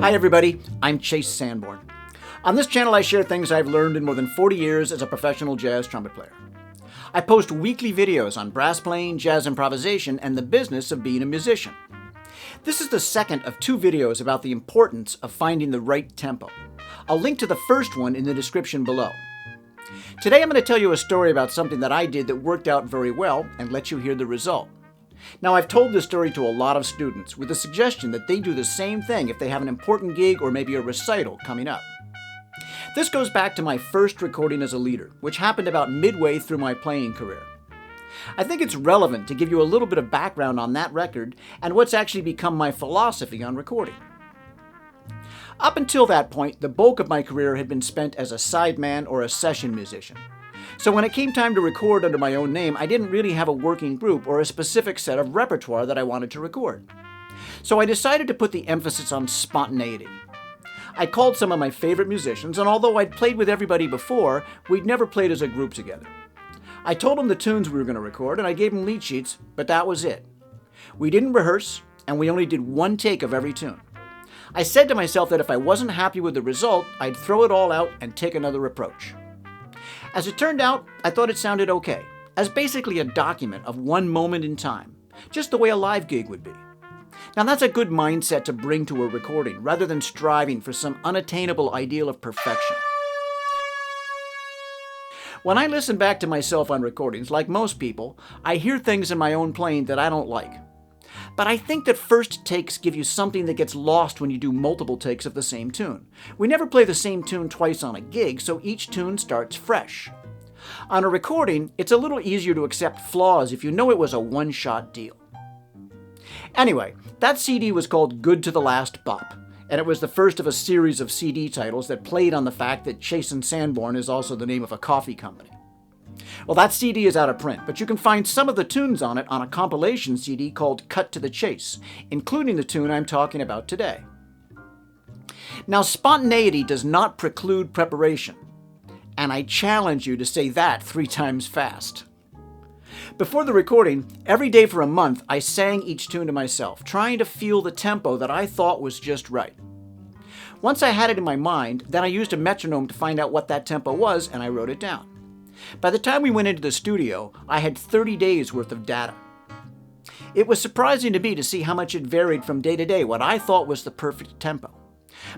Hi everybody, I'm Chase Sanborn. On this channel I share things I've learned in more than 40 years as a professional jazz trumpet player. I post weekly videos on brass playing, jazz improvisation, and the business of being a musician. This is the second of 2 videos about the importance of finding the right tempo. I'll link to the first one in the description below. Today I'm going to tell you a story about something that I did that worked out very well and let you hear the result. Now, I've told this story to a lot of students with the suggestion that they do the same thing if they have an important gig or maybe a recital coming up. This goes back to my first recording as a leader, which happened about midway through my playing career. I think it's relevant to give you a little bit of background on that record and what's actually become my philosophy on recording. Up until that point, the bulk of my career had been spent as a sideman or a session musician. So when it came time to record under my own name, I didn't really have a working group or a specific set of repertoire that I wanted to record. So I decided to put the emphasis on spontaneity. I called some of my favorite musicians, and although I'd played with everybody before, we'd never played as a group together. I told them the tunes we were going to record, and I gave them lead sheets, but that was it. We didn't rehearse, and we only did one take of every tune. I said to myself that if I wasn't happy with the result, I'd throw it all out and take another approach. As it turned out, I thought it sounded okay, as basically a document of one moment in time, just the way a live gig would be. Now that's a good mindset to bring to a recording, rather than striving for some unattainable ideal of perfection. When I listen back to myself on recordings, like most people, I hear things in my own playing that I don't like. But I think that first takes give you something that gets lost when you do multiple takes of the same tune. We never play the same tune twice on a gig, so each tune starts fresh. On a recording, it's a little easier to accept flaws if you know it was a one-shot deal. Anyway, that CD was called Good to the Last Bop, and it was the first of a series of CD titles that played on the fact that Chase and Sanborn is also the name of a coffee company. Well, that CD is out of print, but you can find some of the tunes on it on a compilation CD called Cut to the Chase, including the tune I'm talking about today. Now, spontaneity does not preclude preparation, and I challenge you to say that 3 times fast. Before the recording, every day for a month, I sang each tune to myself, trying to feel the tempo that I thought was just right. Once I had it in my mind, then I used a metronome to find out what that tempo was, and I wrote it down. By the time we went into the studio, I had 30 days worth of data. It was surprising to me to see how much it varied from day to day, what I thought was the perfect tempo.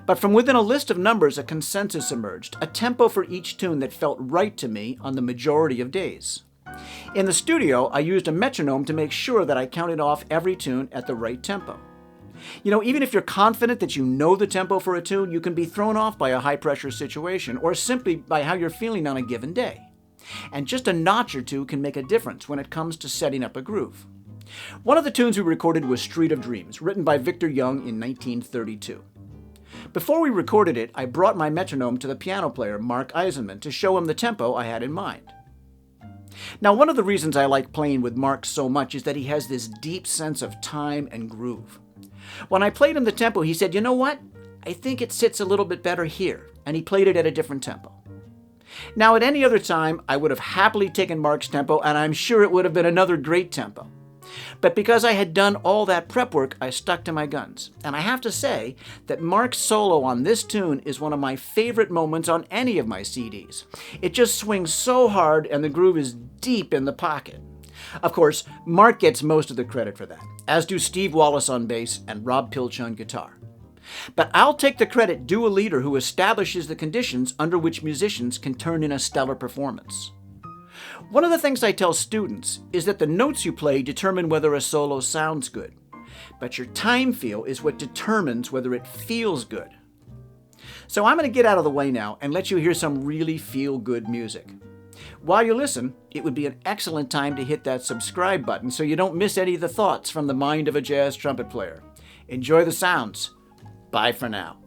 But from within a list of numbers, a consensus emerged, a tempo for each tune that felt right to me on the majority of days. In the studio, I used a metronome to make sure that I counted off every tune at the right tempo. You know, even if you're confident that you know the tempo for a tune, you can be thrown off by a high-pressure situation or simply by how you're feeling on a given day. And just a notch or two can make a difference when it comes to setting up a groove. One of the tunes we recorded was Street of Dreams, written by Victor Young in 1932. Before we recorded it, I brought my metronome to the piano player, Mark Eisenman, to show him the tempo I had in mind. Now, one of the reasons I like playing with Mark so much is that he has this deep sense of time and groove. When I played him the tempo, he said, "You know what? I think it sits a little bit better here," and he played it at a different tempo. Now, at any other time, I would have happily taken Mark's tempo, and I'm sure it would have been another great tempo. But because I had done all that prep work, I stuck to my guns. And I have to say that Mark's solo on this tune is one of my favorite moments on any of my CDs. It just swings so hard, and the groove is deep in the pocket. Of course, Mark gets most of the credit for that, as do Steve Wallace on bass and Rob Pilch on guitar. But I'll take the credit due a leader who establishes the conditions under which musicians can turn in a stellar performance. One of the things I tell students is that the notes you play determine whether a solo sounds good, but your time feel is what determines whether it feels good. So I'm going to get out of the way now and let you hear some really feel-good music. While you listen, it would be an excellent time to hit that subscribe button so you don't miss any of the thoughts from the mind of a jazz trumpet player. Enjoy the sounds. Bye for now.